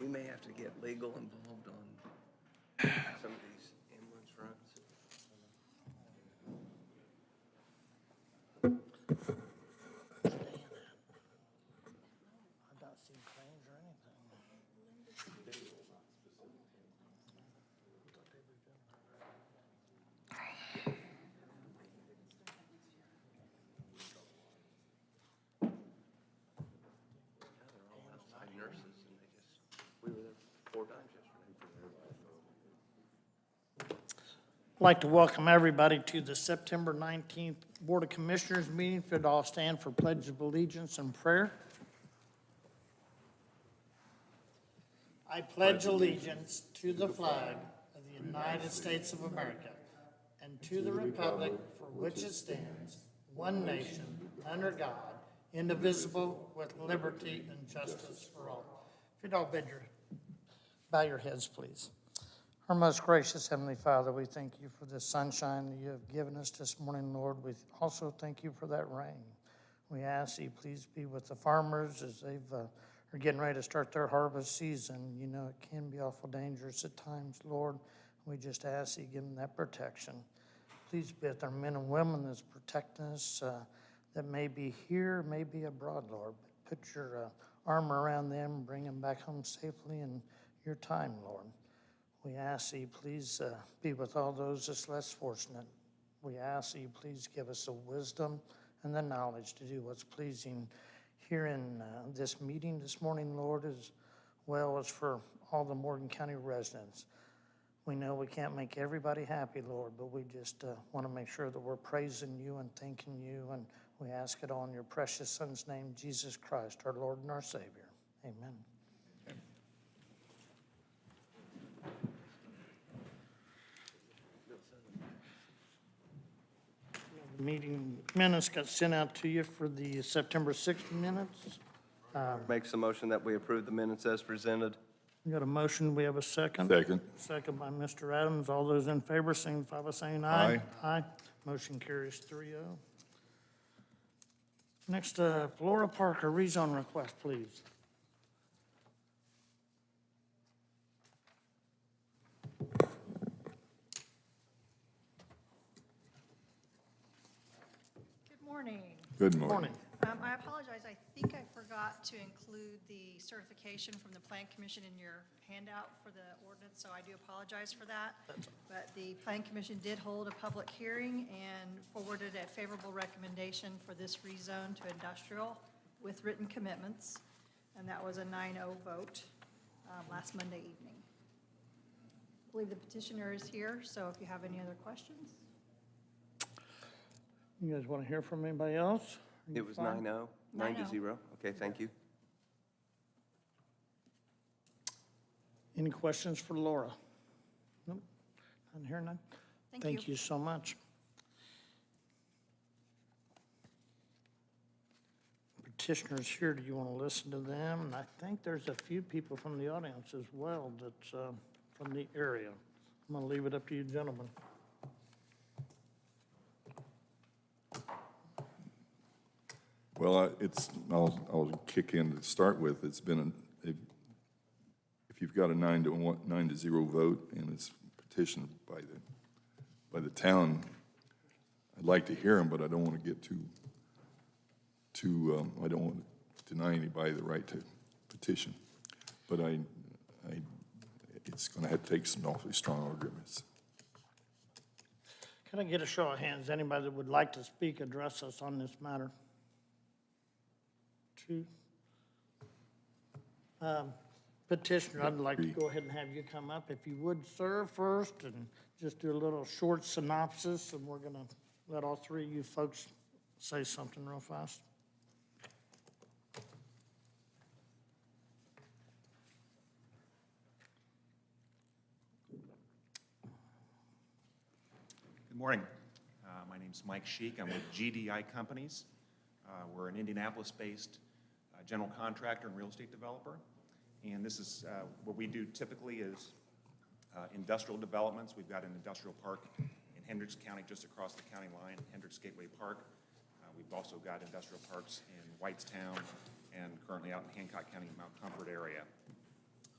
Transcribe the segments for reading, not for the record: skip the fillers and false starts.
We may have to get legal involved on some of these ambulance runs. I've not seen claims or anything. They're all outside nurses, and we were there 4 times yesterday. I'd like to welcome everybody to the September 19th Board of Commissioners meeting. If you'd all stand for Pledge of Allegiance and prayer. I pledge allegiance to the flag of the United States of America and to the republic for which it stands, one nation, under God, indivisible, with liberty and justice for all. If you'd all bow your heads, please. Our most gracious Heavenly Father, we thank you for this sunshine that you have given us this morning, Lord. We also thank you for that rain. We ask you please be with the farmers as are getting ready to start their harvest season. You know, it can be awful dangerous at times, Lord. We just ask you give them that protection. Please be with our men and women that's protecting us that may be here, may be abroad, Lord. But put your arm around them, bring them back home safely in your time, Lord. We ask you please be with all those that's less fortunate. We ask you please give us the wisdom and the knowledge to do what's pleasing here in this meeting this morning, Lord, as well as for all the Morgan County residents. We know we can't make everybody happy, Lord, but we just want to make sure that we're praising you and thanking you, and we ask it all in your precious Son's name, Jesus Christ, our Lord and our Savior. Amen. The meeting minutes got sent out to you for the September 6th minutes. Makes a motion that we approve the minutes as presented. We got a motion. We have a second. Second. Second by Mr. Adams. All those in favor signify by saying aye. Aye. Motion carries 3-0. Next, Laura Parker, rezone request, please. Good morning. Good morning. Morning. I apologize, I think I forgot to include the certification from the Plan Commission in your handout for the ordinance, so I do apologize for that. But the Plan Commission did hold a public hearing and forwarded a favorable recommendation for this rezone to industrial with written commitments, and that was a 9-0 vote last Monday evening. I believe the petitioner is here, so if you have any other questions. You guys want to hear from anybody else? Are you It was fine? 9-0, 9-0. Okay, thank you. Any questions for Laura? Nope. None here, none? Thank you so much. Petitioners here, do you want to listen to them? And I think there's a few people from the audience as well that's from the area. I'm going to leave it up to you gentlemen. Well, I'll kick in to start with. It's been, if you've got a 9-0 vote and it's petitioned by the town, I'd like to hear them, but I don't want to get I don't want to deny anybody the right to petition. But it's going to have to take some awfully strong arguments. Can I get a show of hands? Anybody that would like to speak, address us on this matter? Two. Petitioner, I'd like to go ahead and have you come up. If you would, sir, first, and just do a little short synopsis, and we're going to let all three of you folks say something real fast. Good morning. My name's Mike Sheik. I'm with GDI Companies. We're an Indianapolis-based general contractor and real estate developer. And this is what we do typically is industrial developments. We've got an industrial park in Hendricks County, just across the county line, Hendricks Gateway Park. We've also got industrial parks in Whitestown and currently out in Hancock County, Mount Comfort area.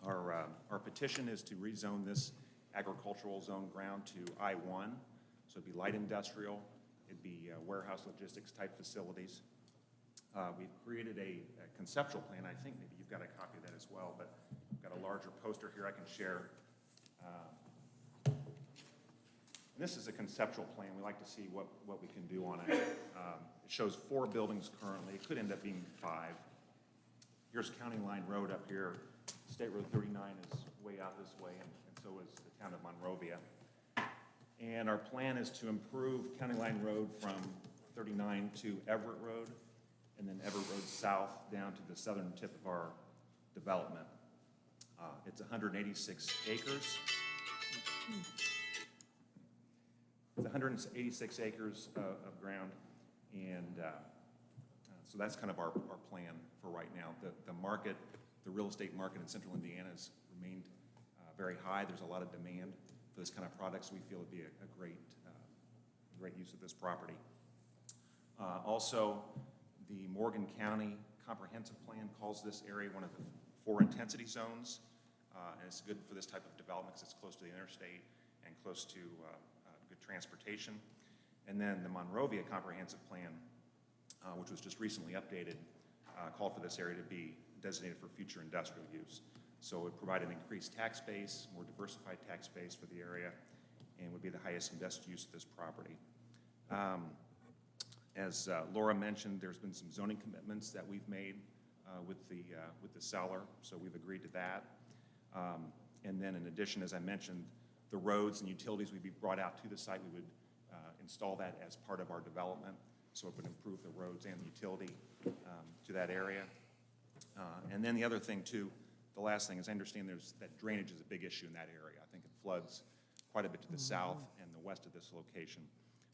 Our petition is to rezone this agricultural zone ground to I-1, so it'd be light industrial, it'd be warehouse logistics type facilities. We've created a conceptual plan. I think maybe you've got a copy of that as well, but I've got a larger poster here I can share. And this is a conceptual plan. We like to see what we can do on it. It shows 4 buildings currently. It could end up being 5. Here's County Line Road up here. State Road 39 is way out this way, and so is the town of Monrovia. And our plan is to improve County Line Road from 39 to Everett Road, and then Everett Road south down to the southern tip of our development. It's 186 acres. It's 186 acres of ground, and so that's kind of our plan for right now. The market, the real estate market in central Indiana has remained very high. There's a lot of demand for this kind of products. We feel it'd be a great use of this property. Also, the Morgan County Comprehensive Plan calls this area one of the 4 intensity zones, and it's good for this type of development because it's close to the interstate and close to good transportation. And then the Monrovia Comprehensive Plan, which was just recently updated, called for this area to be designated for future industrial use. So it would provide an increased tax base, more diversified tax base for the area, and would be the highest and best use of this property. As Laura mentioned, there's been some zoning commitments that we've made with the seller, so we've agreed to that. And then in addition, as I mentioned, the roads and utilities would be brought out to the site. We would install that as part of our development, so it would improve the roads and the utility to that area. And then the other thing too, the last thing is I understand that drainage is a big issue in that area. I think it floods quite a bit to the south and the west of this location.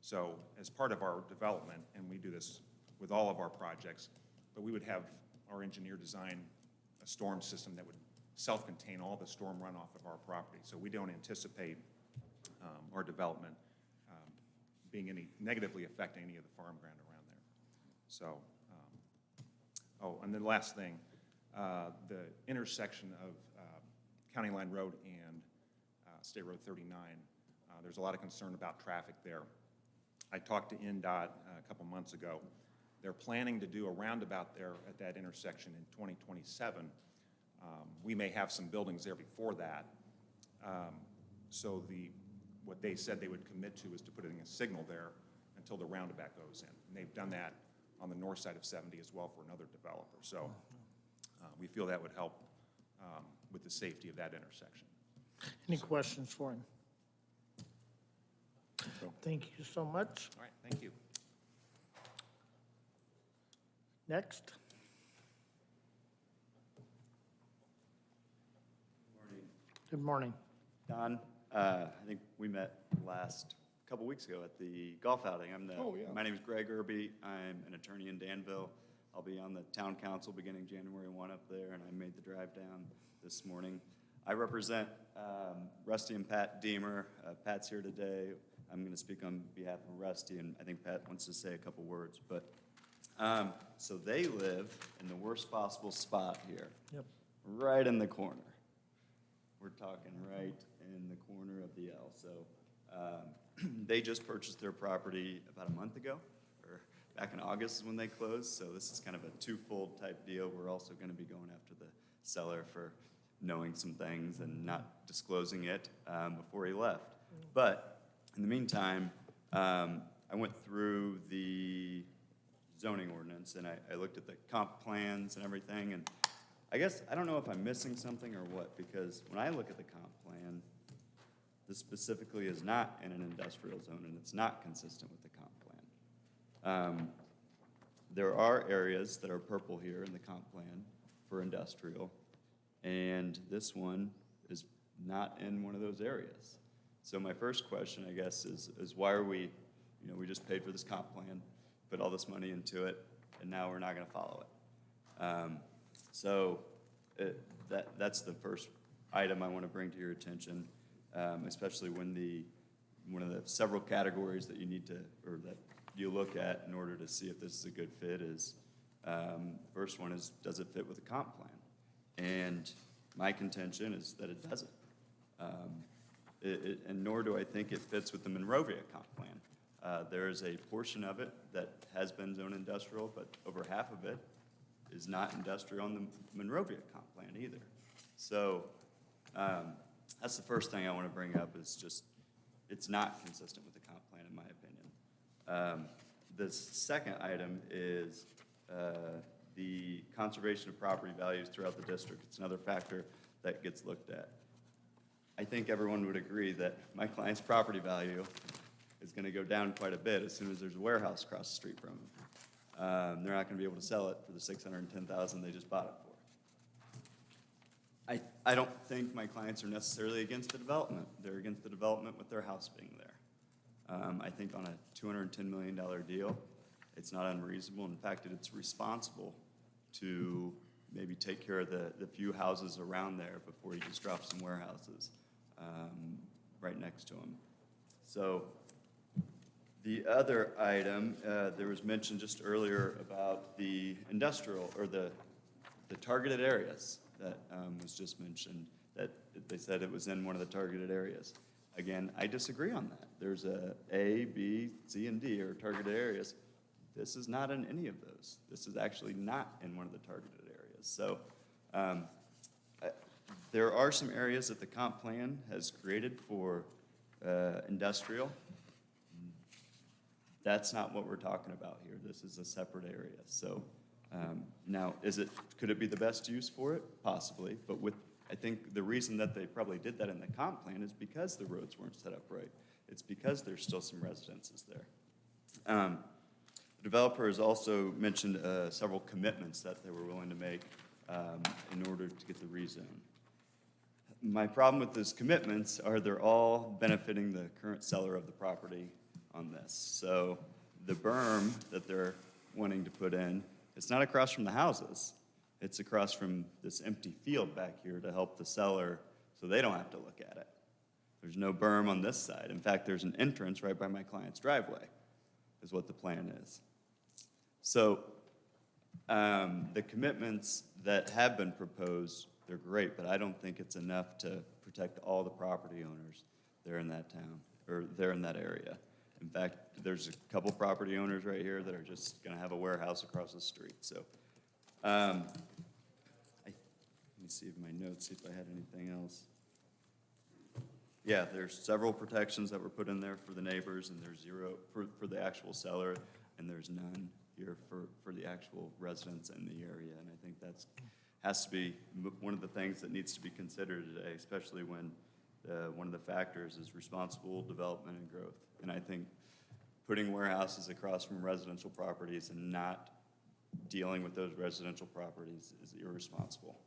So as part of our development, and we do this with all of our projects, but we would have our engineer design a storm system that would self-contain all the storm runoff of our property. So we don't anticipate our development being negatively affecting any of the farm ground around there. So, and then the last thing, the intersection of County Line Road and State Road 39, there's a lot of concern about traffic there. I talked to NDOT a couple months ago. They're planning to do a roundabout there at that intersection in 2027. We may have some buildings there before that. So what they said they would commit to is to put in a signal there until the roundabout goes in. And they've done that on the north side of 70 as well for another developer. So we feel that would help with the safety of that intersection. Any questions for him? Thank you so much. All right, thank you. Next. Good morning. Don, I think we met last couple weeks ago at the golf outing. My name is Greg Irby. I'm an attorney in Danville. I'll be on the town council beginning January 1 up there, and I made the drive down this morning. I represent Rusty and Pat Deemer. Pat's here today. I'm going to speak on behalf of Rusty, and I think Pat wants to say a couple words. But so they live in the worst possible spot here, right in the corner. We're talking right in the corner of the L. So they just purchased their property about a month ago, or back in August is when they closed. So this is kind of a twofold type deal. We're also going to be going after the seller for knowing some things and not disclosing it before he left. But in the meantime, I went through the zoning ordinance and I looked at the comp plans and everything, and I guess I don't know if I'm missing something or what, because when I look at the comp plan, this specifically is not in an industrial zone and it's not consistent with the comp plan. There are areas that are purple here in the comp plan for industrial, and this one is not in one of those areas. So my first question, I guess, is why are we just paid for this comp plan, put all this money into it, and now we're not going to follow it. So that's the first item I want to bring to your attention, especially when one of the several categories that you need to, or that you look at in order to see if this is a good fit is, first one is, does it fit with the comp plan? And My contention is that it doesn't. And nor do I think it fits with the Monrovia comp plan. There is a portion of it that has been zoned industrial, but over half of it is not industrial on the Monrovia comp plan either. So that's the first thing I want to bring up is just, it's not consistent with the comp plan in my opinion. The second item is the conservation of property values throughout the district. It's another factor that gets looked at. I think everyone would agree that my client's property value is going to go down quite a bit as soon as there's a warehouse across the street from them. They're not going to be able to sell it for the $610,000 they just bought it for. I don't think my clients are necessarily against the development. They're against the development with their house being there. I think on a $210 million deal, it's not unreasonable. In fact, it's responsible to maybe take care of the few houses around there before you just drop some warehouses right next to them. So the other item, there was mention just earlier about the industrial or the targeted areas that was just mentioned, that they said it was in one of the targeted areas. Again, I disagree on that. There's A, B, C, and D are targeted areas. This is not in any of those. This is actually not in one of the targeted areas. So there are some areas that the comp plan has created for industrial. That's not what we're talking about here. This is a separate area. So now, could it be the best use for it? Possibly, but I think the reason that they probably did that in the comp plan is because the roads weren't set up right. It's because there's still some residences there. The developer has also mentioned several commitments that they were willing to make in order to get the rezone. My problem with those commitments are they're all benefiting the current seller of the property on this. So the berm that they're wanting to put in, it's not across from the houses. It's across from this empty field back here to help the seller so they don't have to look at it. There's no berm on this side. In fact, there's an entrance right by my client's driveway, is what the plan is. So the commitments that have been proposed, they're great, but I don't think it's enough to protect all the property owners there in that town, or there in that area. In fact, there's a couple property owners right here that are just gonna have a warehouse across the street. So let me see if my notes, see if I had anything else. Yeah, there's several protections that were put in there for the neighbors, and there's zero for the actual seller, and there's none here for the actual residents in the area. And I think has to be one of the things that needs to be considered today, especially when one of the factors is responsible development and growth. And I think putting warehouses across from residential properties and not dealing with those residential properties is irresponsible,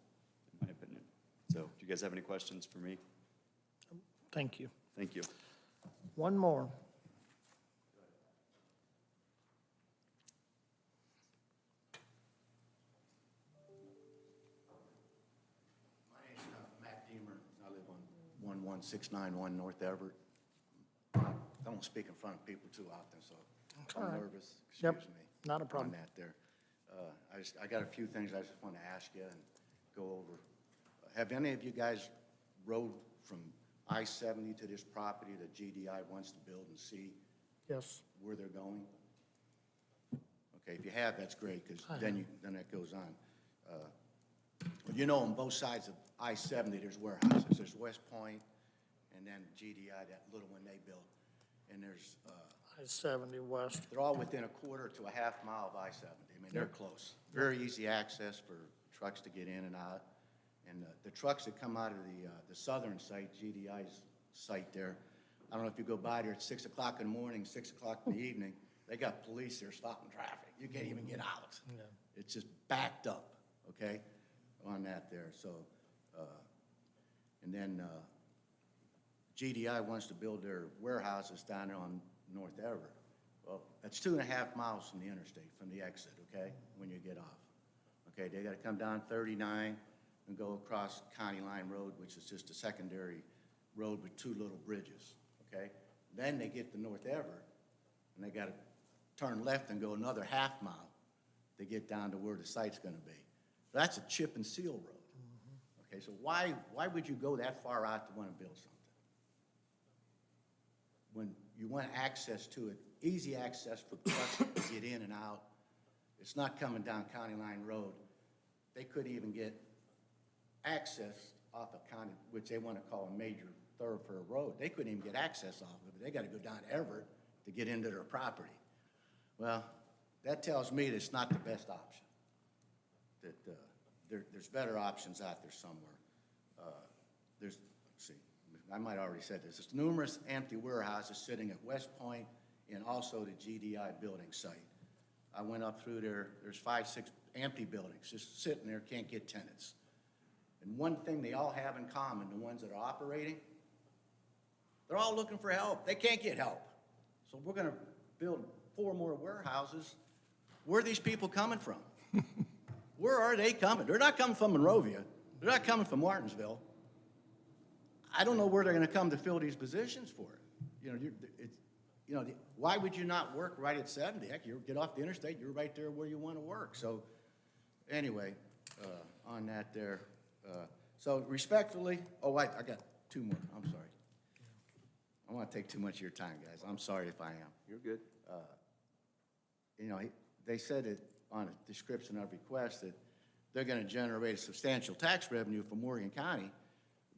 in my opinion. So do you guys have any questions for me? Thank you. Thank you. One more. My name's Matt Deemer. I live on 11691 North Everett. I don't speak in front of people too often, so all I'm right. nervous. Yep, Excuse me. not a problem. On that there. I got a few things I just want to ask you and go over. Have any of you guys rode from I-70 to this property that GDI wants to build and see Yes. where they're going? Okay, if you have, that's great, because then that goes on. Well, you know, on both sides of I-70, there's warehouses. There's West Point, and then GDI, that little one they built. And there's, I-70 West. they're all within a quarter to a half mile of I-70. I mean, they're close. Very easy access for trucks to get in and out. And the trucks that come out of the southern site, GDI's site there, I don't know if you go by there at 6 o'clock in the morning, 6 o'clock in the evening, they got police there stopping traffic. You can't even get out. Yeah. It's just backed up, okay, on that there. So, and then GDI wants to build their warehouses down there on North Everett. Well, that's 2.5 miles from the interstate, from the exit, okay, when you get off. Okay, they got to come down 39 and go across County Line Road, which is just a secondary road with 2 little bridges, okay? Then they get to North Everett, and they got to turn left and go another half mile to get down to where the site's going to be. That's a chip and seal road, Okay, so why would you go that far out to want to build something? When you want access to it, easy access for trucks to get in and out. It's not coming down County Line Road. They couldn't even get access off of County, which they want to call a major thoroughfare road. They couldn't even get access off of it. They got to go down Everett to get into their property. Well, that tells me that it's not the best option. That there's better options out there somewhere. Let's see, I might already said this. There's numerous empty warehouses sitting at West Point and also the GDI building site. I went up through there. There's 5, 6 empty buildings just sitting there, can't get tenants. And one thing they all have in common, the ones that are operating, they're all looking for help. They can't get help. So we're going to build 4 more warehouses. Where are these people coming from? Where are they coming? They're not coming from Monrovia. They're not coming from Martinsville. I don't know where they're going to come to fill these positions for it. Why would you not work right at 70? Heck, you get off the interstate, you're right there where you want to work. So anyway, on that there. So respectfully, I got 2 more. I'm sorry. I want to take too much of your time, guys. I'm sorry if I am. You're good. They said it on a description of request that they're going to generate a substantial tax revenue for Morgan County,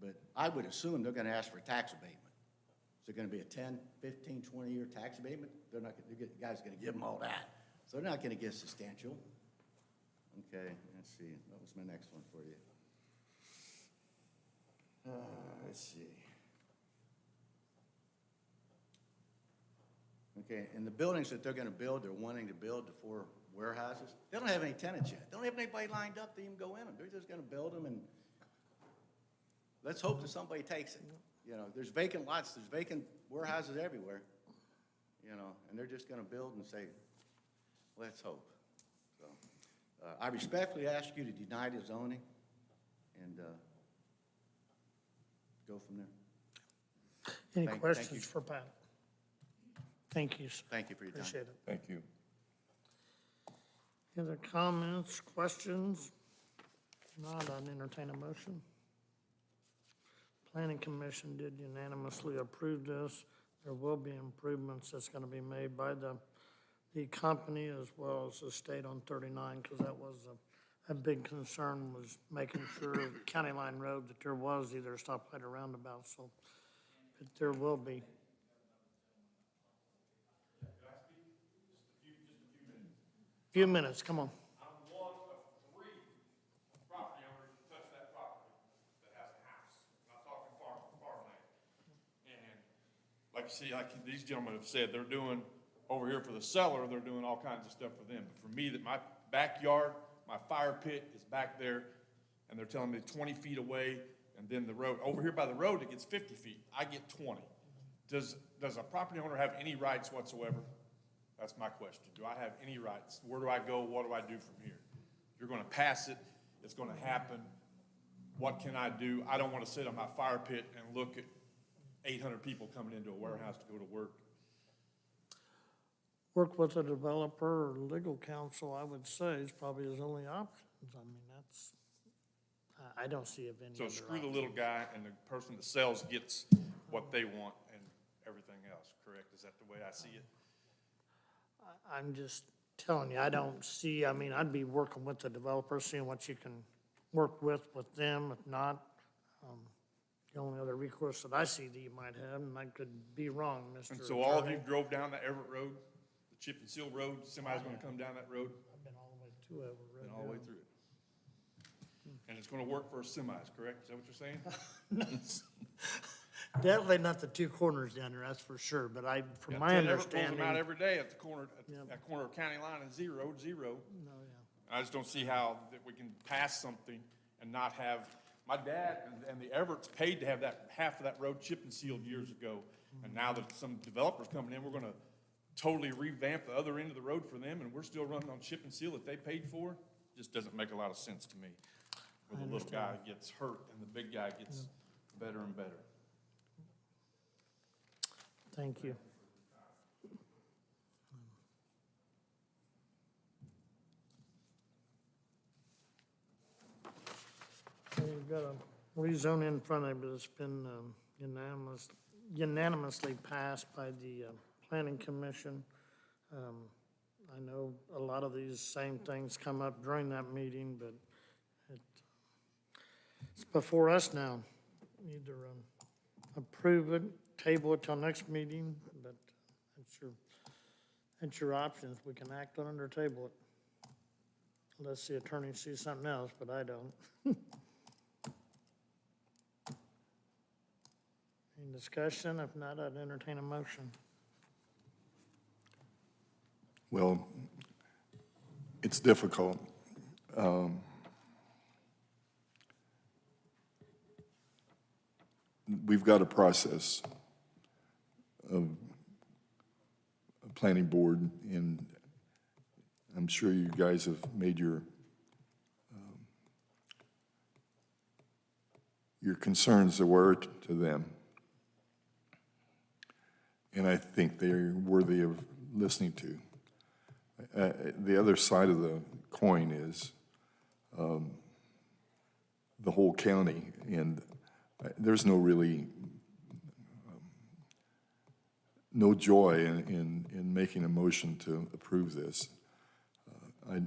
but I would assume they're going to ask for tax abatement. Is it going to be a 10, 15, 20-year tax abatement? They're not. The guy's going to give them all that, so they're not going to get substantial. Okay, let's see. What was my next one for you? Let's see. Okay, and the buildings that they're going to build, they're wanting to build the 4 warehouses. They don't have any tenants yet. They don't have anybody lined up to even go in them. They're just going to build them, and let's hope that somebody takes it. There's vacant lots, there's vacant warehouses everywhere, and they're just going to build and say, let's hope. So I respectfully ask you to deny the zoning and go from there. Any Thank you. questions for Pat? Thank you, sir. Thank you for your time. Appreciate it. Thank you. Any other comments, questions? If not, I'd entertain a motion. Planning Commission did unanimously approve this. There will be improvements that's going to be made by the company as well as the state on 39, because that was a big concern, was making sure County Line Road that there was either a stoplight or roundabout. So, but there will be. Few minutes, come on. I'm one of 3 property owners that touch that property that has a house. I'm not talking farmland. And like you see, like these gentlemen have said, they're doing over here for the seller, they're doing all kinds of stuff for them. But for me, that my backyard, my fire pit is back there, and they're telling me 20 feet away, and then the road, over here by the road, it gets 50 feet. I get 20. Does a property owner have any rights whatsoever? That's my question. Do I have any rights? Where do I go? What do I do from here? You're going to pass it. It's going to happen. What can I do? I don't want to sit on my fire pit and look at 800 people coming into a warehouse to go to work. Work with a developer or legal counsel, I would say, is probably his only options. I mean, that's, I don't see of any So other screw the option. little guy, and the person that sells gets what they want and everything else, correct? Is that the way I see it? I'm just telling you, I don't see, I mean, I'd be working with the developer, seeing what you can work with them. If not, the only other recourse that I see that you might have, and I could be wrong, Mr. And so all of you Attorney. drove down that Everett Road, the Chip and Seal Road, somebody's gonna come down that road? I've been all the way to Everett Road. And all the way through it. And it's gonna work for semis, correct? Is that what you're saying? Definitely not the 2 corners down there, that's for sure, but from Yeah, my Everett pulls them out understanding. every day at the corner, Yep. that corner of County Line and zero. No, yeah. I just don't see how that we can pass something and not have, my dad and the Everetts paid to have that, half of that road chip and sealed years ago. And now that some developers coming in, we're gonna totally revamp the other end of the road for them, and we're still running on chip and seal that they paid for. Just doesn't make a lot of sense to me. Where the little guy gets hurt and the big guy gets better and better. Thank you. You've got a rezone in front of you that's been unanimously passed by the Planning Commission. I know a lot of these same things come up during that meeting, but it's before us now. Either approve it, table it till next meeting, but it's your options. We can act on it or table it. Unless the attorney sees something else, but I don't. Any discussion? If not, I'd entertain a motion. Well, it's difficult. We've got a process of a planning board, and I'm sure you guys have made your concerns aware to them. And I think they're worthy of listening to. The other side of the coin is the whole county, and there's no really no joy in making a motion to approve this. I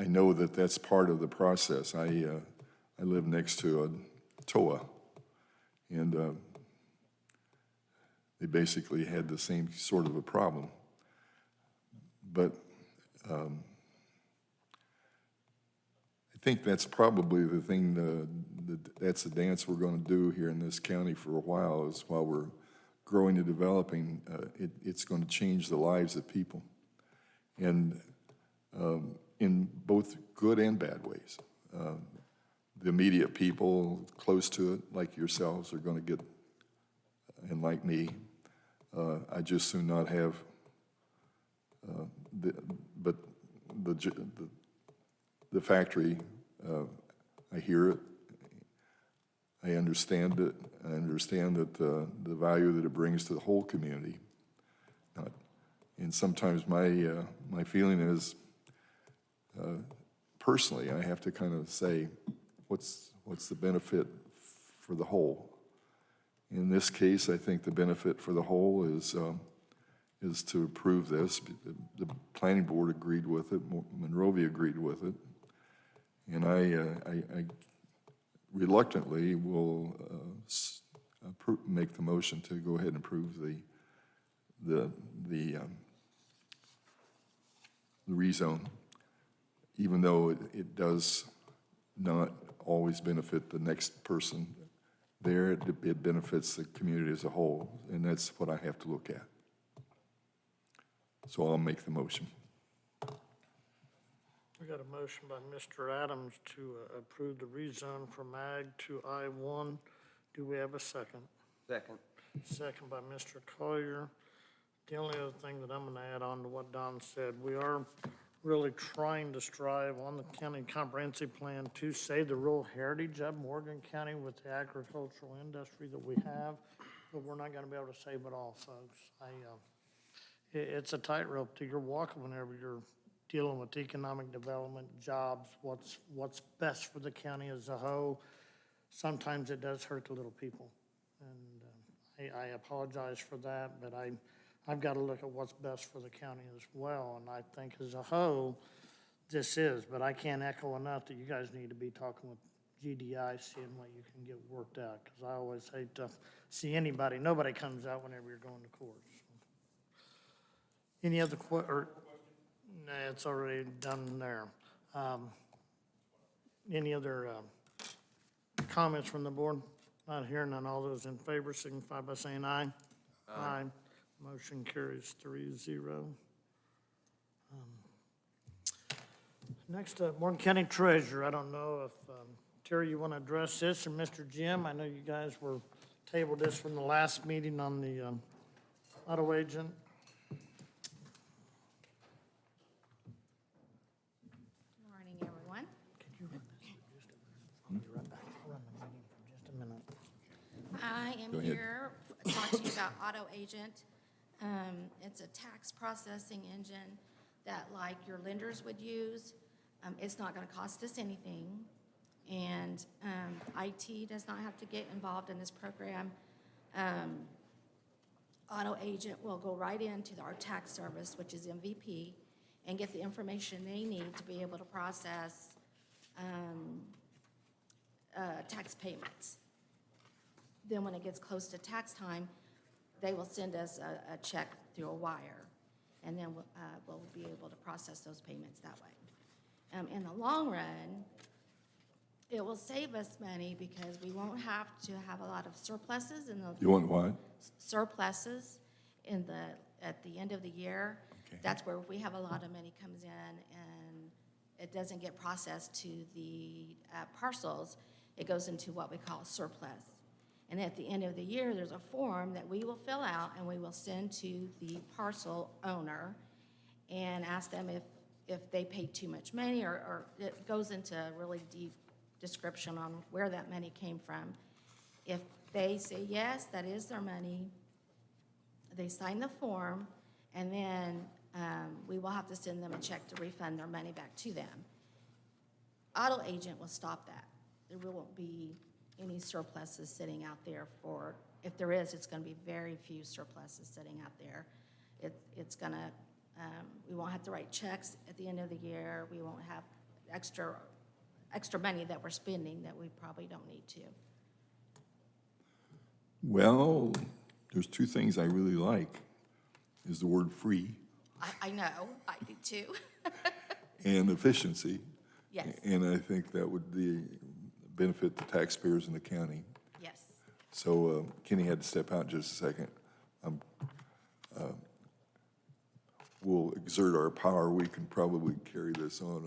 know that that's part of the process. I live next to a TOA, and they basically had the same sort of a problem. But I think that's probably the thing, that's the dance we're going to do here in this county for a while, is while we're growing and developing, it's going to change the lives of people. And in both good and bad ways. The immediate people close to it, like yourselves, are going to get, and like me, I just soon not have, but the factory, I hear it, I understand it, I understand that the value that it brings to the whole community. And sometimes my feeling is, personally, I have to kind of say, what's the benefit for the whole? In this case, I think the benefit for the whole is to approve this. The planning board agreed with it, Monrovia agreed with it, and I reluctantly will make the motion to go ahead and approve the rezone, even though it does not always benefit the next person there. It benefits the community as a whole, and that's what I have to look at. So I'll make the motion. We got a motion by Mr. Adams to approve the rezone from Ag to I-1. Do we have a second? Second. Second by Mr. Collier. The only other thing that I'm going to add on to what Don said, we are really trying to strive on the county comprehensive plan to save the rural heritage of Morgan County with the agricultural industry that we have, but we're not going to be able to save it all, folks. It's a tightrope that you're walking whenever you're dealing with economic development, jobs, what's best for the county as a whole. Sometimes it does hurt the little people, and I apologize for that, but I've got to look at what's best for the county as well, and I think as a whole, this is, but I can't echo enough that you guys need to be talking with GDI, seeing what you can get worked out, because I always hate to see nobody comes out whenever you're going to court. So. Any other nah, it's already done there. Any other comments from the board? Not hearing none. All those in favor signify by saying aye. Aye. Motion carries 3-0. Next up, Morgan County Treasurer. I don't know if Terry, you want to address this, or Mr. Jim. I know you guys were tabled this from the last meeting on the auto agent. I am here to talk to you about Auto Agent. It's a tax processing engine that, like your lenders would use, it's not going to cost us anything, and IT does not have to get involved in this program. Auto agent will go right into our tax service, which is MVP, and get the information they need to be able to process tax payments. Then when it gets close to tax time, they will send us a check through a wire, and then we'll be able to process those payments that way. In the long run, it will save us money because we won't have to have a lot of surpluses in the. You want what? Surpluses at the end of the year. Okay. That's where we have a lot of money comes in and it doesn't get processed to the parcels. It goes into what we call surplus. And at the end of the year, there's a form that we will fill out and we will send to the parcel owner and ask them if they paid too much money, or it goes into a really deep description on where that money came from. If they say yes, that is their money, they sign the form, and then we will have to send them a check to refund their money back to them. Auto agent will stop that. There won't be any surpluses sitting out there for, if there is, it's going to be very few surpluses sitting out there. It's going to, we won't have to write checks at the end of the year. We won't have extra money that we're spending that we probably don't need to. Well, there's two things I really like, is the word free I know, I do too. and efficiency. Yes. And I think that would benefit the taxpayers in the county. Yes. So Kenny had to step out just a second. We'll exert our power. We can probably carry this on.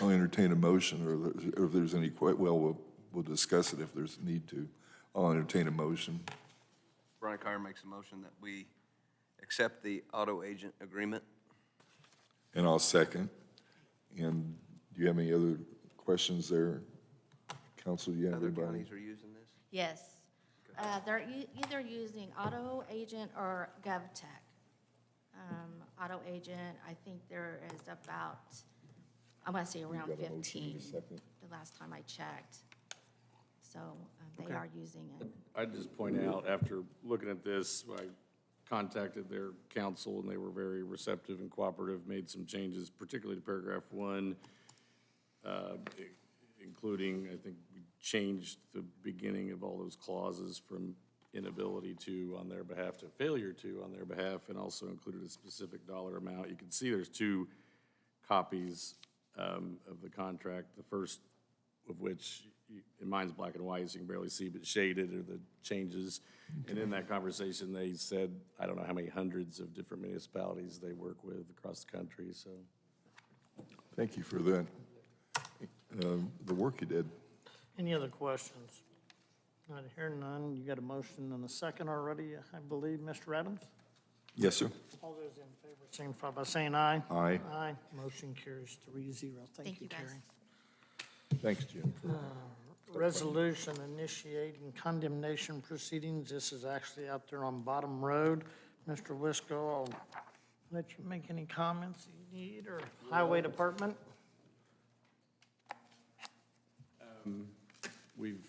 I'll entertain a motion, or if there's any, we'll discuss it if there's a need to. I'll entertain a motion. Brian Carr makes a motion that we accept the auto agent agreement. And I'll second. And do you have any other questions there? Council, do you have Other anybody? counties are using this? Yes. They're either using Auto Agent or GovTech. Auto Agent, I think there is about, I want to say around You got a motion, 15, a second? the last time I checked. So they are using it. I'd just point out, after looking at this, I contacted their council, and they were very receptive and cooperative, made some changes, particularly to paragraph 1, including, I think, we changed the beginning of all those clauses from inability to on their behalf to failure to on their behalf, and also included a specific dollar amount. You can see there's 2 copies of the contract, the first of which, in mine's black and white, so you can barely see, but shaded are the changes. And in that conversation, they said, I don't know how many hundreds of different municipalities they work with across the country, so. Thank you for that. The work you did. Any other questions? Not hearing none. You got a motion and a second already, I believe, Mr. Adams? Yes, sir. All those in favor signify by saying aye. Aye. Aye. Motion carries 3-0. Thank you, you, guys. Terry. Thanks, Jennifer. Resolution initiating condemnation proceedings. This is actually out there on Bottom Road. Mr. Wisco, I'll let you make any comments you need, or Highway Department. We've,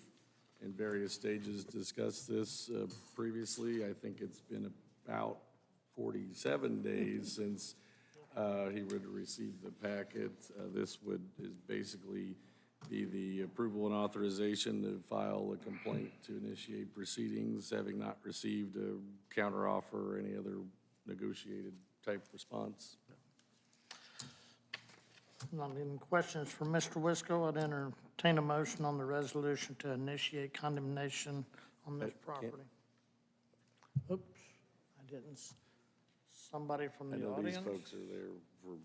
in various stages, discussed this previously. I think it's been about 47 days since he would receive the packet. This is basically be the approval and authorization to file a complaint to initiate proceedings, having not received a counteroffer or any other negotiated type response. Not any questions for Mr. Wisco. I'd entertain a motion on the resolution to initiate condemnation on this property. Oops, I didn't. Somebody from I the know these audience? folks are there for.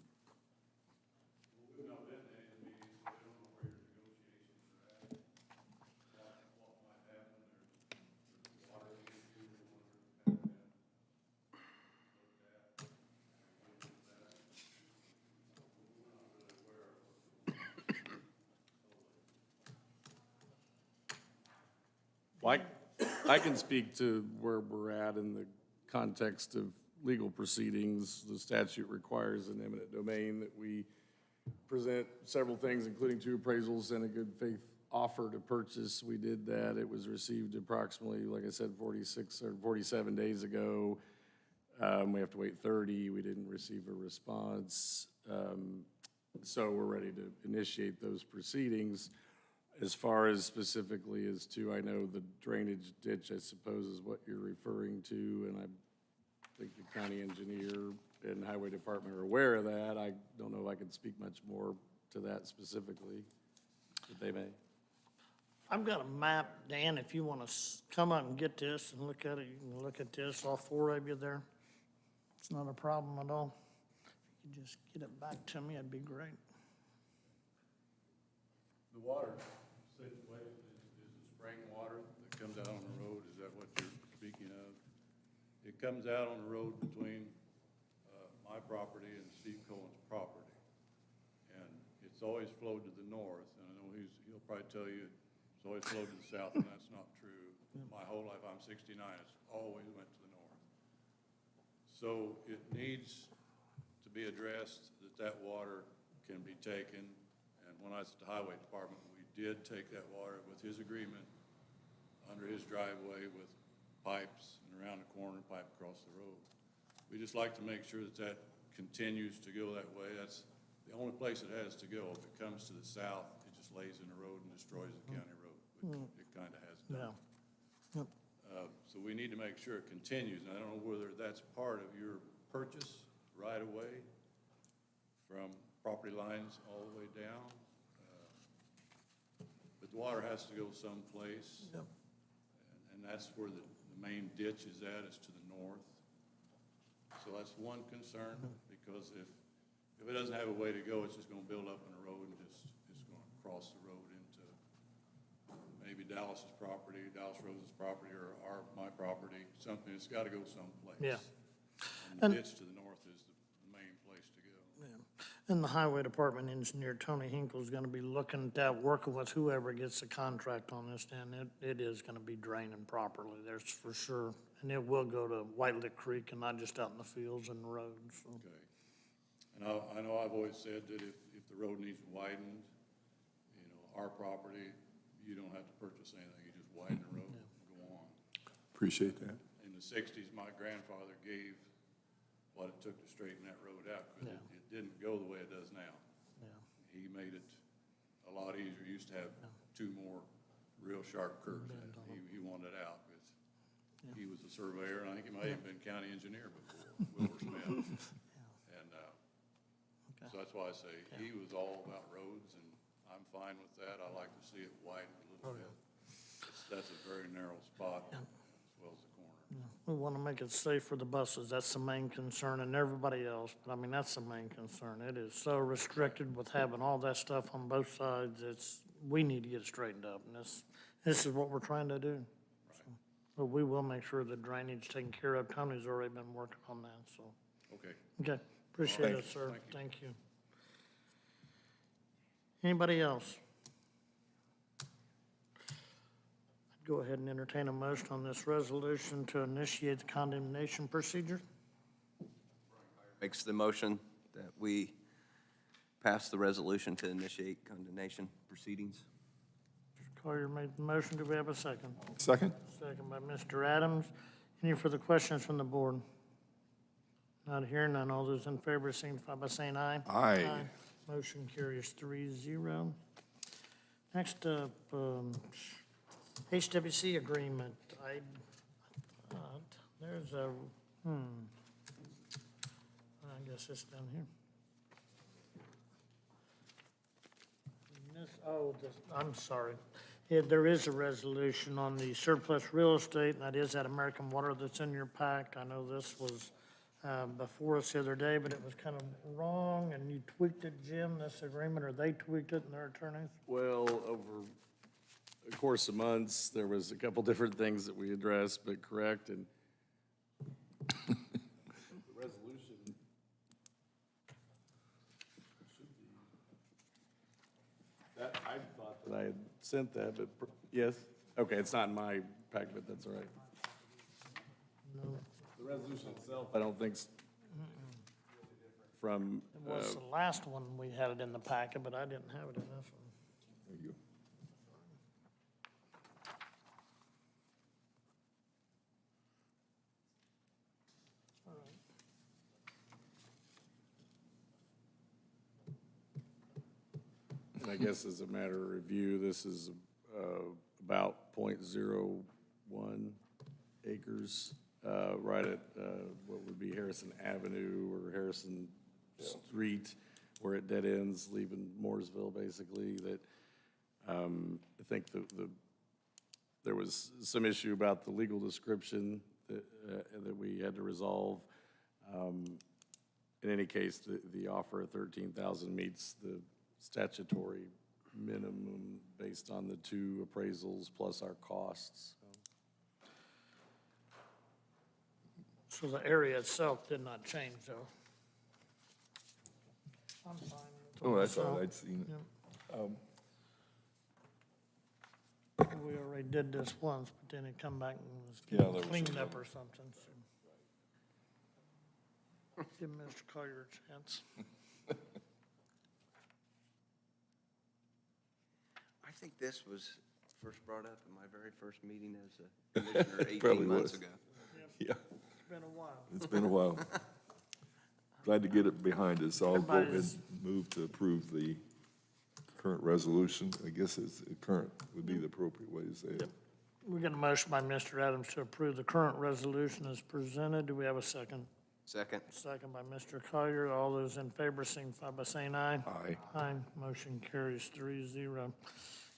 I can speak to where we're at in the context of legal proceedings. The statute requires an eminent domain that we present several things, including 2 appraisals and a good faith offer to purchase, we did that. It was received approximately, like I said, 46 or 47 days ago. We have to wait 30. We didn't receive a response. So we're ready to initiate those proceedings. As far as specifically as to, I know the drainage ditch, I suppose, is what you're referring to, and I think the county engineer and highway department are aware of that. I don't know if I can speak much more to that specifically, but they may. I've got a map, Dan, if you want to come up and get this and look at it, you can look at this, all four of you there. It's not a problem at all. If you just get it back to me, it'd be great. The water situation is the spring water that comes out on the road, is that what you're speaking of? It comes out on the road between my property and Steve Cohen's property. And it's always flowed to the north, and I know he'll probably tell you it's always flowed to the south, and that's not true. My whole life, I'm 69, it's always went to the north. So it needs to be addressed that water can be taken. And when I was at the highway department, we did take that water with his agreement under his driveway with pipes and around the corner, pipe across the road. We just like to make sure that continues to go that way. That's the only place it has to go. If it comes to the south, it just lays in the road and destroys the county road, which it kind of has done. Yeah. Yep. So we need to make sure it continues. And I don't know whether that's part of your purchase right away from property lines all the way down. But the water has to go someplace. Yep. And that's where the main ditch is at, is to the north. So that's one concern, because if it doesn't have a way to go, it's just gonna build up in the road and it's gonna cross the road into maybe Dallas's property, Dallas Rose's property, or my property, something. It's gotta go someplace. Yeah. And the ditch to the north is the main place to go. And the highway department engineer, Tony Hinkle, is gonna be looking at that, working with whoever gets the contract on this, and it is gonna be draining properly, there's for sure. And it will go to White Lick Creek and not just out in the fields and the roads, so. Okay. And I know I've always said that if the road needs widened, our property, you don't have to purchase anything, you just widen the road and go on. Appreciate that. In the 60s, my grandfather gave what it took to straighten that road out, because it didn't go the way it does now. Yeah. He made it a lot easier. He used to have two more real sharp curves in it. He wanted it out, because he was a surveyor, and I think he might have been county engineer before, Wilbur Smith. And so that's why I say he was all about roads, and I'm fine with that. I like to see it widened a little bit. That's a very narrow spot, as well as the corner. We wanna make it safe for the buses, that's the main concern, and everybody else, but I mean, that's the main concern. It is so restricted with having all that stuff on both sides, we need to get it straightened up, and this is what we're trying to do. But we will make sure the drainage taken care of. Tony's already been working on that, so. Okay. Okay, appreciate it, sir. Thank you. Anybody else? I'd go ahead and entertain a motion on this resolution to initiate the condemnation procedure. Makes the motion that we pass the resolution to initiate condemnation proceedings. Mr. Collier made the motion. Do we have a second? Second? Second by Mr. Adams. Any further questions from the board? Not hearing none. All those in favor signify by saying aye. Aye. Motion carries 3-0. Next up, HWC agreement. I thought there's a, I guess it's down here. I'm sorry. Yeah, there is a resolution on the surplus real estate, and that is that American Water that's in your pack. I know this was before us the other day, but it was kind of wrong, and you tweaked it, Jim, this agreement, or they tweaked it in their attorneys? Well, over the course of months, there was a couple different things that we addressed, but correct, and the resolution should be, that, I thought that I had sent that, but, yes? Okay, it's not in my pack, but that's all right. No. The resolution itself, I don't think's from, It was the last one, we had it in the packet, but I didn't have it in this one. There you And I guess as a matter of review, this is about .01 acres, right at what would be Harrison Avenue or Harrison Street, where it dead ends, leaving Mooresville, basically, that I think there was some issue about the legal description that we had to resolve. In any case, the offer of 13,000 meets the statutory minimum based on the two appraisals plus our costs. So the area itself did not change, though? I'm fine with Oh, I myself. thought I'd seen it. We already did this once, but then it come back and was Yeah, getting there was cleaned some- up or something, so. Give Mr. Collier a chance. I think this was first brought up in my very first meeting as a commissioner Probably 18 months was. ago. Yeah, It's been a while. it's been a while. Glad to get it behind us. I'll go ahead Everybody's- and move to approve the current resolution. I guess it's, current would be the appropriate way to say it. We got a motion by Mr. Adams to approve the current resolution as presented. Do we have a second? Second. Second by Mr. Collier. All those in favor signify by saying aye. Aye. Aye. Motion carries 3-0.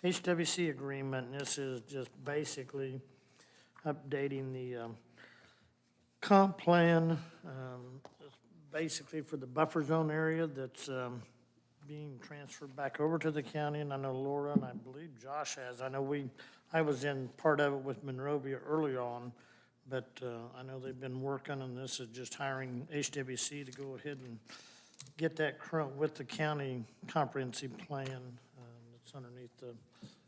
HWC agreement, this is just basically updating the comp plan, basically for the buffer zone area that's being transferred back over to the county, and I know Laura and I believe Josh has. I know I was in part of it with Monrovia early on, but I know they've been working, and this is just hiring HWC to go ahead and get that current with the county comprehensive plan that's underneath the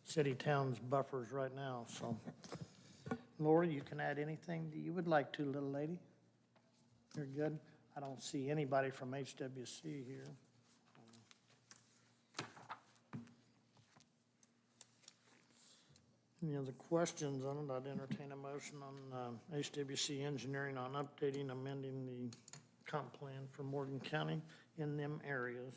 city town's buffers right now, so. Laura, you can add anything that you would like to, little lady. You're good. I don't see anybody from HWC here. Any other questions on it? I'd entertain a motion on HWC engineering on updating, amending the comp plan for Morgan County in them areas.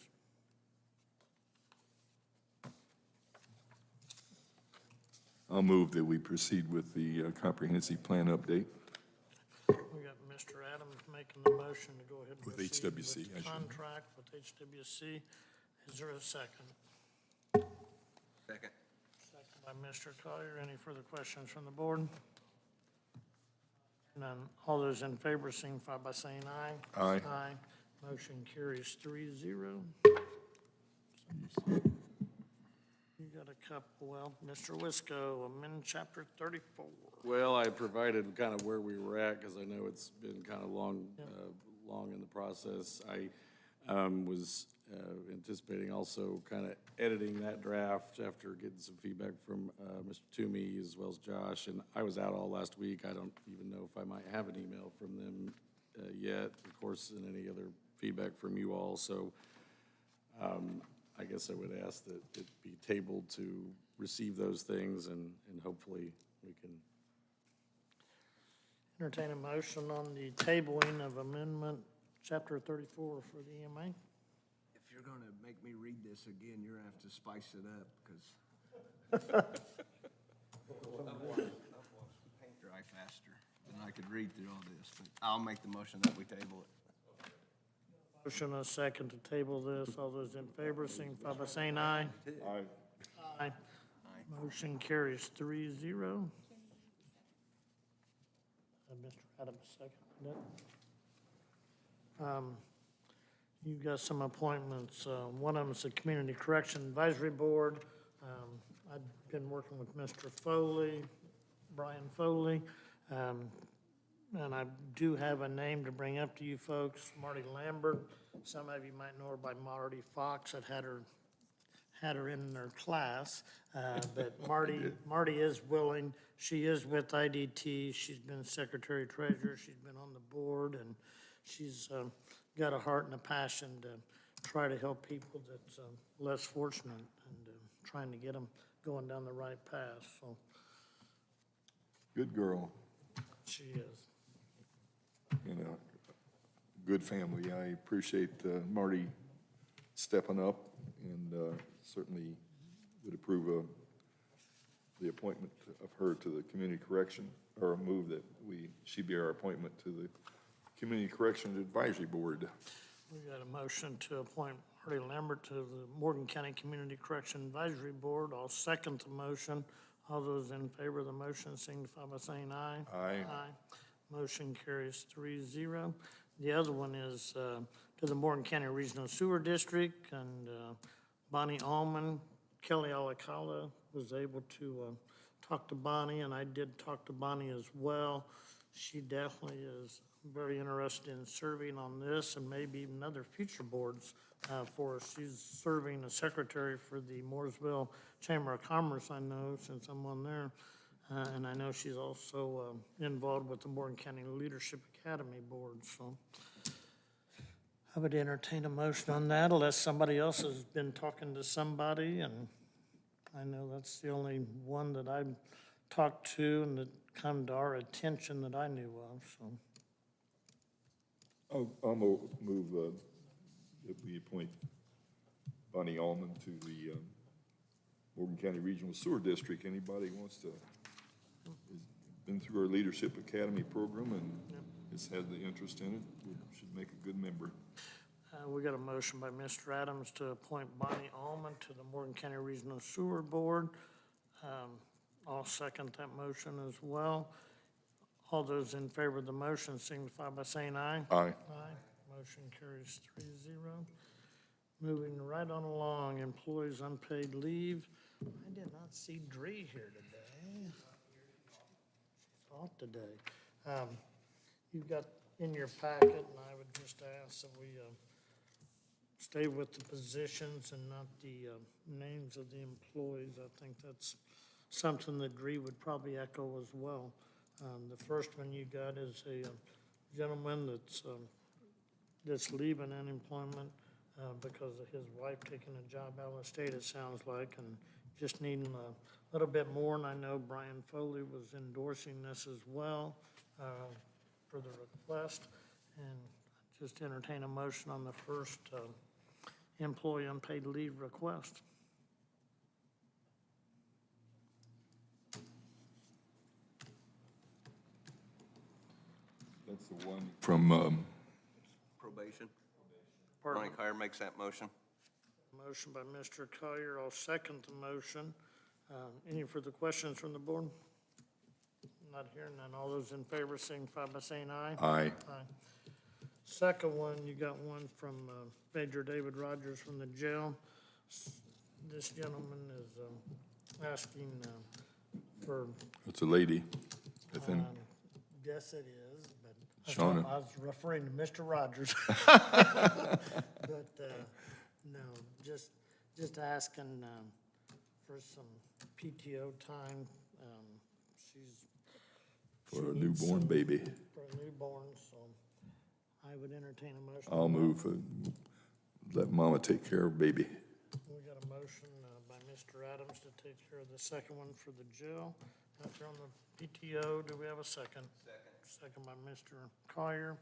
I'll move that we proceed with the comprehensive plan update. We got Mr. Adams making the motion to go ahead and With proceed HWC, with I the should- contract with HWC. Is there a second? Second. Second by Mr. Collier. Any further questions from the board? None. All those in favor signify by saying aye. Aye. Aye. Motion carries 3-0. You got a couple, well, Mr. Wisco, amend chapter 34. Well, I provided kind of where we were at, because I know it's been kind of long in the process. I was anticipating also kind of editing that draft after getting some feedback from Mr. Toomey as well as Josh, and I was out all last week. I don't even know if I might have an email from them yet, of course, and any other feedback from you all, so I guess I would ask that it be tabled to receive those things, and hopefully we can. Entertain a motion on the tabling of amendment chapter 34 for the EMA. If you're going to make me read this again, you're going to have to spice it up, because I've watched paint dry faster than I could read through all this, but I'll make the motion that we table it. Motion and a second to table this. All those in favor signify by saying aye. Aye. Aye. Motion carries 3-0. Mr. Adams, second. You've got some appointments. One of them is the Community Correction Advisory Board. I've been working with Mr. Foley, Brian Foley, and I do have a name to bring up to you folks, Marty Lambert. Some of you might know her by Marty Fox. I've had her in their class, but Marty is willing. She is with IDT. She's been secretary treasurer. She's been on the board, and she's got a heart and a passion to try to help people that's less fortunate and trying to get them going down the right path. So Good girl, she is. good family. I appreciate Marty stepping up and certainly would approve of the appointment of her to the Community Correction, or move that she be our appointment to the Community Correction Advisory Board. We got a motion to appoint Hardy Lambert to the Morgan County Community Correction Advisory Board. I'll second the motion. All those in favor of the motion signify by saying aye. Aye. Motion carries 3-0. The other one is to the Morgan County Regional Sewer District, and Bonnie Allman, Kelly Alcala was able to talk to Bonnie, and I did talk to Bonnie as well. She definitely is very interested in serving on this and maybe even other future boards for us. She's serving as secretary for the Mooresville Chamber of Commerce, I know, since I'm on there. And I know she's also involved with the Morgan County Leadership Academy Board, so I would entertain a motion on that unless somebody else has been talking to somebody, and I know that's the only one that I've talked to and that come to our attention that I knew of, so. I'll move that we appoint Bonnie Allman to the Morgan County Regional Sewer District. Anybody wants to, has been through our Leadership Academy program and has had the interest in it, we should make a good member. We got a motion by Mr. Adams to appoint Bonnie Allman to the Morgan County Regional Sewer Board. I'll second that motion as well. All those in favor of the motion signify by saying aye. Aye. Aye. Motion carries 3-0. Moving right on along, employees unpaid leave. I did not see Dree here today. She's off today. You've got in your packet, and I would just ask that we stay with the positions and not the names of the employees. I think that's something that Dree would probably echo as well. The first one you got is a gentleman that's leaving unemployment because of his wife taking a job out of the state, it sounds like, and just needing a little bit more. And I know Brian Foley was endorsing this as well for the request. And just entertain a motion on the first employee unpaid leave request. That's the one from, Probation. Pardon? Ronnie Kyer makes that motion. Motion by Mr. Collier. I'll second the motion. Any further questions from the board? Not hearing none. All those in favor signify by saying aye. aye. Aye. Second one, you got one from Major David Rogers from the jail. This gentleman is asking for. It's a lady, I think. Yes, it is, but Shauna. I was referring to Mr. Rogers. But, no, just asking for some PTO time. She's. For a she needs newborn some- baby. For a newborn, so I would entertain a motion. I'll move, let mama take care of baby. We got a motion by Mr. Adams to take care of the second one for the jail. After on the PTO, do we have a second? Second by Mr. Collier.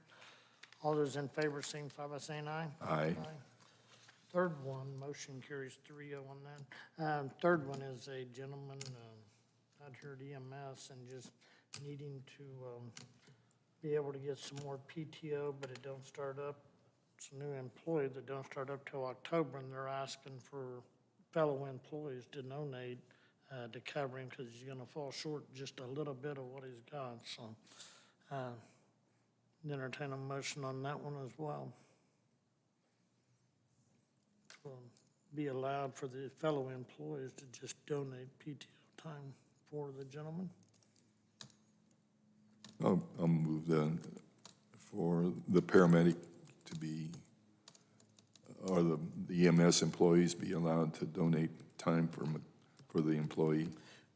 All those in favor signify by saying aye. Aye. Third one, motion carries 3-0 on that. Third one is a gentleman out here at EMS and just needing to be able to get some more PTO, but it don't start up. It's a new employee that don't start up till October, and they're asking for fellow employees to donate to cover him because he's gonna fall short just a little bit of what he's got, so. Entertain a motion on that one as well. Be allowed for the fellow employees to just donate PTO time for the gentleman. I'll move for the paramedic to be, or the EMS employees be allowed to donate time for the employee.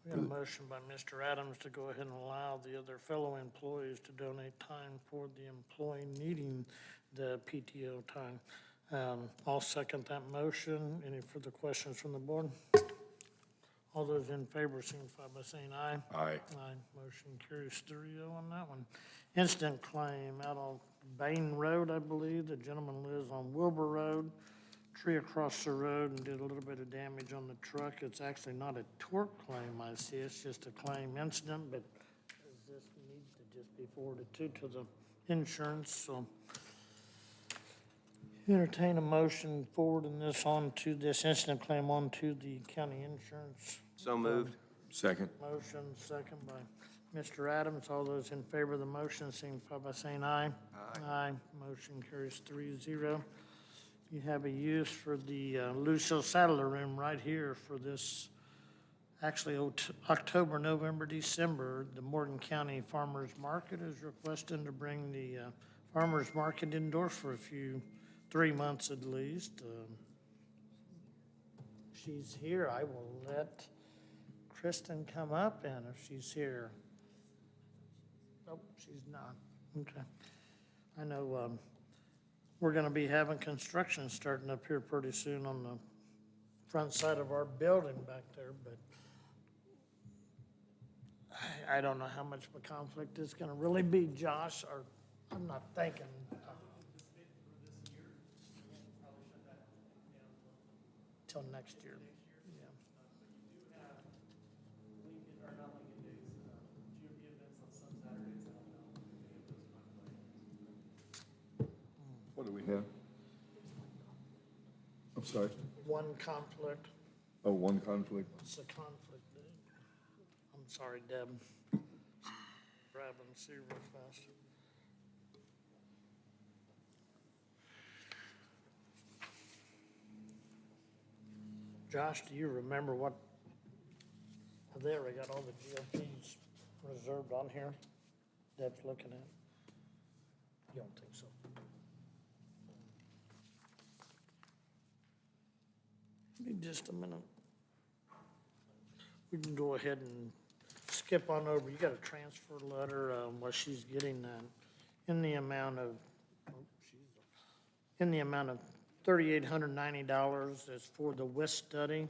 We got a motion by Mr. Adams to go ahead and allow the other fellow employees to donate time for the employee needing the PTO time. I'll second that motion. Any further questions from the board? All those in favor signify by saying aye. Aye. Aye. Motion carries 3-0 on that one. Instant claim out on Bain Road, I believe. The gentleman lives on Wilbur Road. tree across the road and did a little bit of damage on the truck. It's actually not a tort claim, I see, it's just a claim incident, but this needs to just be forwarded to the insurance, so. Entertain a motion forwarding this on to, this incident claim on to the county insurance. So moved. Second. Motion, second by Mr. Adams. All those in favor of the motion signify by saying aye. Aye. Motion carries 3-0. You have a use for the Lucio Saddler Room right here for this, actually, October, November, December. The Morgan County Farmers Market is requesting to bring the farmers market indoors for 3 months at least. She's here. I will let Kristen come up, and if she's here. Nope, she's not. Okay. I know we're going to be having construction starting up here pretty soon on the front side of our building back there, but I don't know how much of a conflict it's going to really be, Josh, or I'm not thinking. Till next year. Yeah. What do we have? I'm sorry? One conflict. Oh, one conflict? What's the conflict? I'm sorry, Deb. Grab and see real fast. Josh, do you remember what, there we got all the GOPs reserved on here Deb's looking at? You don't think so? Give me just a minute. We can go ahead and skip on over. You got a transfer letter, what she's getting in the amount of, $3,890 is for the WIS study.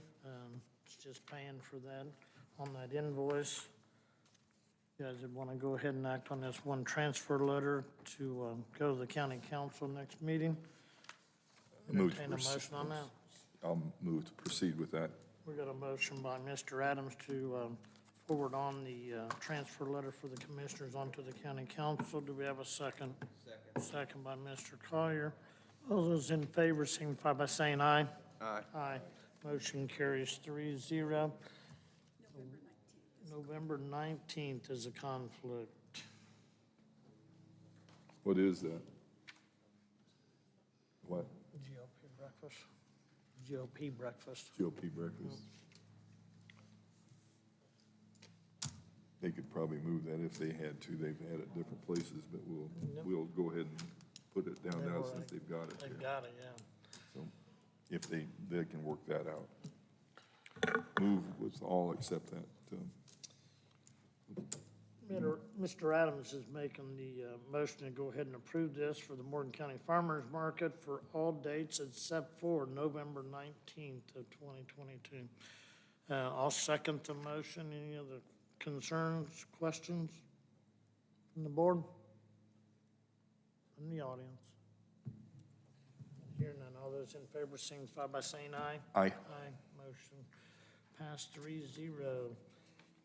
It's just paying for that on that invoice. You guys would want to go ahead and act on this one transfer letter to go to the county council next meeting. Move to Entertain a proceed. motion on that. I'll move to proceed with that. We got a motion by Mr. Adams to forward on the transfer letter for the commissioners onto the county council. Do we have a second? Second. Second by Mr. Collier. All those in favor signify by saying aye. Aye. Aye. Motion carries 3-0. November 19th is a conflict. What is that? What? GOP breakfast. GOP breakfast. GOP breakfast? They could probably move that if they had to. They've had it different places, but we'll go ahead and put it down now since they've got it. They've there. got it, yeah. So if they can work that out. Move with all except that. Mr. Adams is making the motion to go ahead and approve this for the Morgan County Farmers Market for all dates except for November 19th of 2022. I'll second the motion. Any other concerns, questions from the board? From the audience? Hearing none, all those in favor signify by saying aye. Aye. Aye. Motion passed 3-0.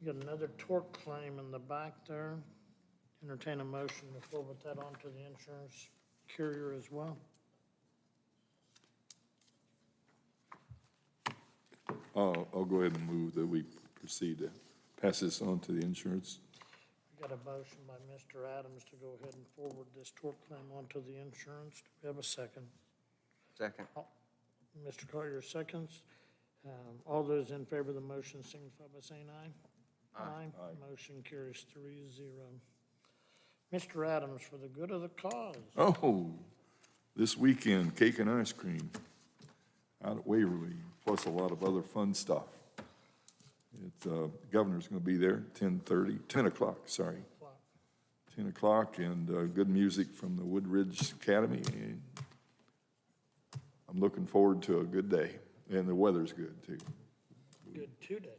You got another tort claim in the back there. Entertain a motion to forward that on to the insurance carrier as well. I'll go ahead and move that we proceed to pass this on to the insurance. We got a motion by Mr. Adams to go ahead and forward this tort claim on to the insurance. Do we have a second? Second. Mr. Collier seconds. All those in favor of the motion signify by saying aye. Aye. Motion carries 3-0. Mr. Adams, for the good of the cause. Oh, this weekend, cake and ice cream out at Waverly, plus a lot of other fun stuff. The governor's going to be there, 10 o'clock, sorry. 10 o'clock, and good music from the Woodridge Academy. And I'm looking forward to a good day, and the weather's good, too. Good 2 days.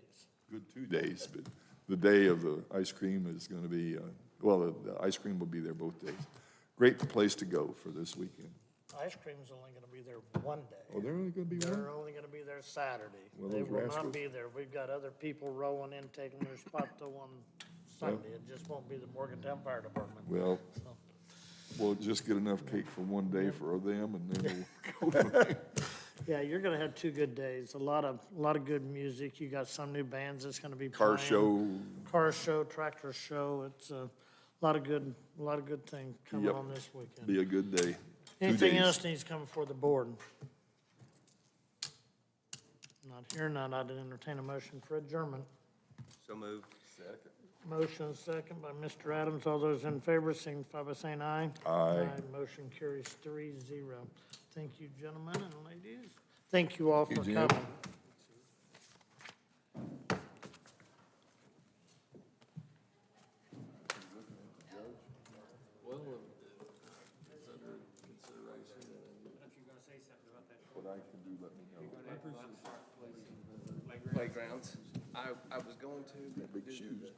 Good 2 days, but the day of the ice cream is going to be, the ice cream will be there both days. Great place to go for this weekend. ice cream's only gonna be there one day. Oh, they're only gonna be one? They're only gonna be there Saturday. Well, They those will not rascals. be there. We've got other people rowing in, taking their spot to one Sunday. It just won't be the Morgantown Fire Department. Well, So, we'll just get enough cake for one day for them, and then we'll go from there. yeah, you're gonna have 2 good days. A lot of good music. You got some new bands that's gonna be playing. Car show, Car show, tractor show. It's a lot of good things coming Yep. on this weekend. be a good day. 2 Anything days. else needs to come before the board? Not here, none. I'd entertain a motion for adjournment. So moved. Motion second by Mr. Adams. All those in favor signify by saying aye. Aye. Motion carries 3-0. Thank you, gentlemen and ladies. Thank you all for Thank you, Jim. coming. Well, it's under consideration. What I can do, let me know. Playgrounds. I was going to, but Big shoes,